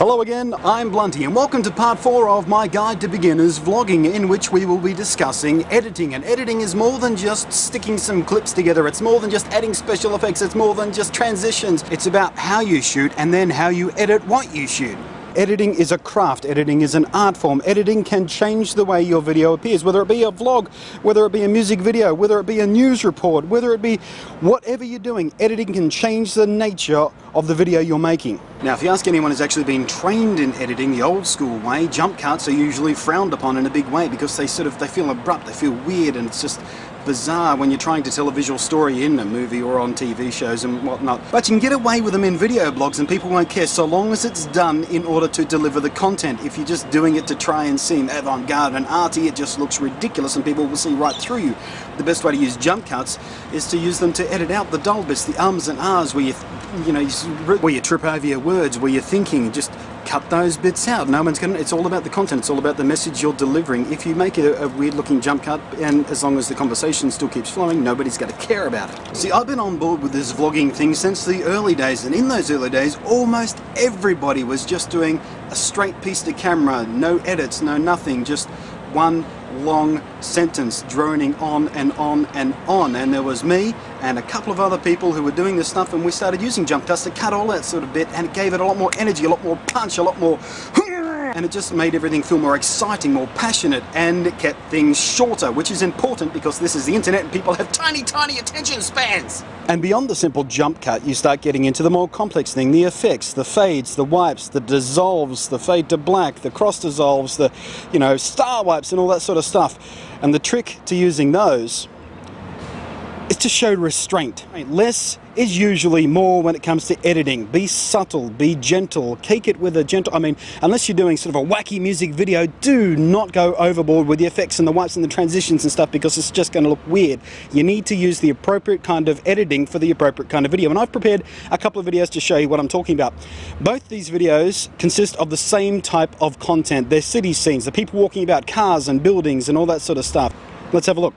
Hello again, I'm Blunty and welcome to part 4 of my guide to beginners vlogging, in which we will be discussing editing. And editing is more than just sticking some clips together, it's more than just adding special effects, it's more than just transitions. It's about how you shoot and then how you edit what you shoot. Editing is a craft, editing is an art form. Editing can change the way your video appears, whether it be a vlog, whether it be a music video, whether it be a news report, whether it be whatever you're doing. Editing can change the nature of the video you're making. Now, if you ask anyone who's actually been trained in editing the old school way, jump cuts are usually frowned upon in a big way because they feel abrupt, they feel weird, and it's just bizarre when you're trying to tell a visual story in a movie or on TV shows and whatnot. But you can get away with them in video blogs and people won't care so long as it's done in order to deliver the content. If you're just doing it to try and seem avant-garde and arty, it just looks ridiculous and people will see right through you. The best way to use jump cuts is to use them to edit out the dull bits, the ums and ahs where you trip over your words, where you're thinking. Just cut those bits out. No one's gonna. It's all about the content. It's all about the message you're delivering. If you make it a weird-looking jump cut, and as long as the conversation still keeps flowing, nobody's going to care about it. See, I've been on board with this vlogging thing since the early days, and in those early days, almost everybody was just doing a straight piece to camera, no edits, no nothing, just one long sentence droning on and on and on. And there was me and a couple of other people who were doing this stuff, and we started using jump cuts to cut all that sort of bit, and it gave it a lot more energy, a lot more punch, a lot more, and it just made everything feel more exciting, more passionate, and it kept things shorter, which is important because this is the internet and people have tiny attention spans. And beyond the simple jump cut, you start getting into the more complex thing, the effects, the fades, the wipes, the dissolves, the fade to black, the cross dissolves, the, star wipes and all that sort of stuff. And the trick to using those is to show restraint. Less is usually more when it comes to editing. Be subtle, be gentle, cake it with a gentle, unless you're doing sort of a wacky music video, do not go overboard with the effects and the wipes and the transitions and stuff, because it's just going to look weird. You need to use the appropriate kind of editing for the appropriate kind of video, and I've prepared a couple of videos to show you what I'm talking about. Both these videos consist of the same type of content. They're city scenes, the people walking about cars and buildings and all that sort of stuff. Let's have a look.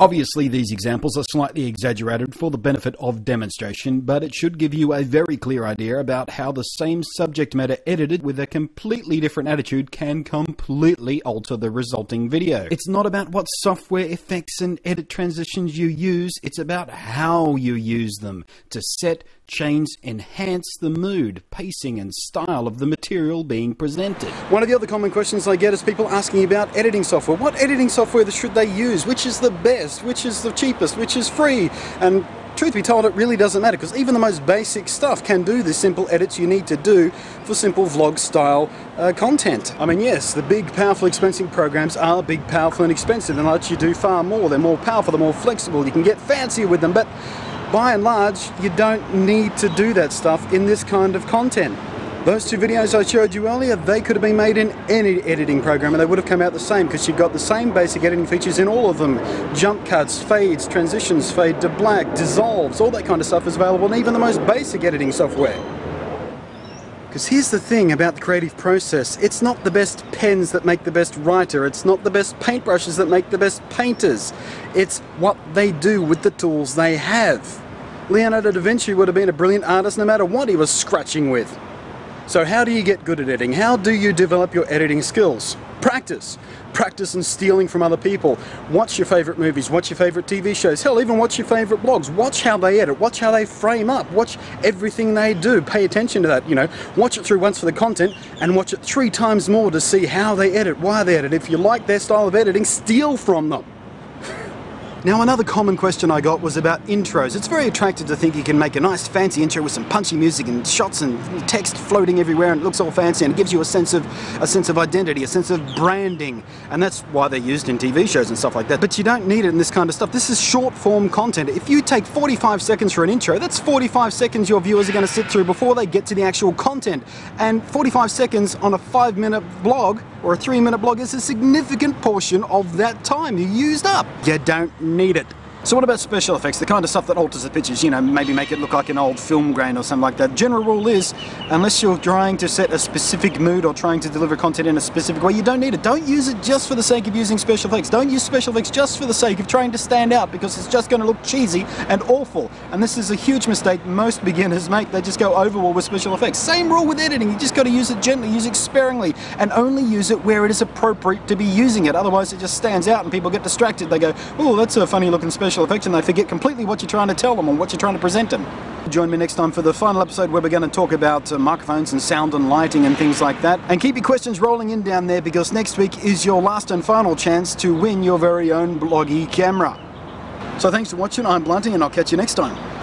Obviously, these examples are slightly exaggerated for the benefit of demonstration, but it should give you a very clear idea about how the same subject matter edited with a completely different attitude can completely alter the resulting video. It's not about what software effects and edit transitions you use, it's about how you use them to set, change, enhance the mood, pacing and style of the material being presented. One of the other common questions I get is people asking about editing software. What editing software should they use? Which is the best? Which is the cheapest? Which is free? And truth be told, it really doesn't matter, because even the most basic stuff can do the simple edits you need to do for simple vlog style content. Yes, the big, powerful, expensive programs are big, powerful and expensive and let you do far more. They're more powerful, they're more flexible, you can get fancier with them, but by and large, you don't need to do that stuff in this kind of content. Those two videos I showed you earlier, they could have been made in any editing program and they would have come out the same because you've got the same basic editing features in all of them. Jump cuts, fades, transitions, fade to black, dissolves, all that kind of stuff is available in even the most basic editing software. Because here's the thing about the creative process, it's not the best pens that make the best writer, it's not the best paintbrushes that make the best painters, it's what they do with the tools they have. Leonardo da Vinci would have been a brilliant artist no matter what he was scratching with. So how do you get good at editing? How do you develop your editing skills? Practice. Practice and stealing from other people. Watch your favourite movies, watch your favourite TV shows, hell, even watch your favourite blogs. Watch how they edit, watch how they frame up, watch everything they do. Pay attention to that, you know. Watch it through once for the content and watch it 3 times more to see how they edit, why they edit. If you like their style of editing, steal from them. Now, another common question I got was about intros. It's very attractive to think you can make a nice fancy intro with some punchy music and shots and text floating everywhere and it looks all fancy and it gives you a sense of identity, a sense of branding. And that's why they're used in TV shows and stuff like that. But you don't need it in this kind of stuff. This is short form content. If you take 45 seconds for an intro, that's 45 seconds your viewers are going to sit through before they get to the actual content. And 45 seconds on a 5-minute blog or a 3-minute blog is a significant portion of that time you used up. You don't need it. So what about special effects, the kind of stuff that alters the pictures, you know, maybe make it look like an old film grain or something like that. General rule is, unless you're trying to set a specific mood or trying to deliver content in a specific way, you don't need it. Don't use it just for the sake of using special effects. Don't use special effects just for the sake of trying to stand out because it's just going to look cheesy and awful. And this is a huge mistake most beginners make. They just go overboard with special effects. Same rule with editing. You just got to use it gently, use it sparingly, and only use it where it is appropriate to be using it. Otherwise it just stands out and people get distracted. They go, oh, that's a funny looking special effect, and they forget completely what you're trying to tell them or what you're trying to present them. Join me next time for the final episode where we're going to talk about microphones and sound and lighting and things like that. And keep your questions rolling in down there because next week is your last and final chance to win your very own Bloggie camera. So thanks for watching, I'm Blunty and I'll catch you next time.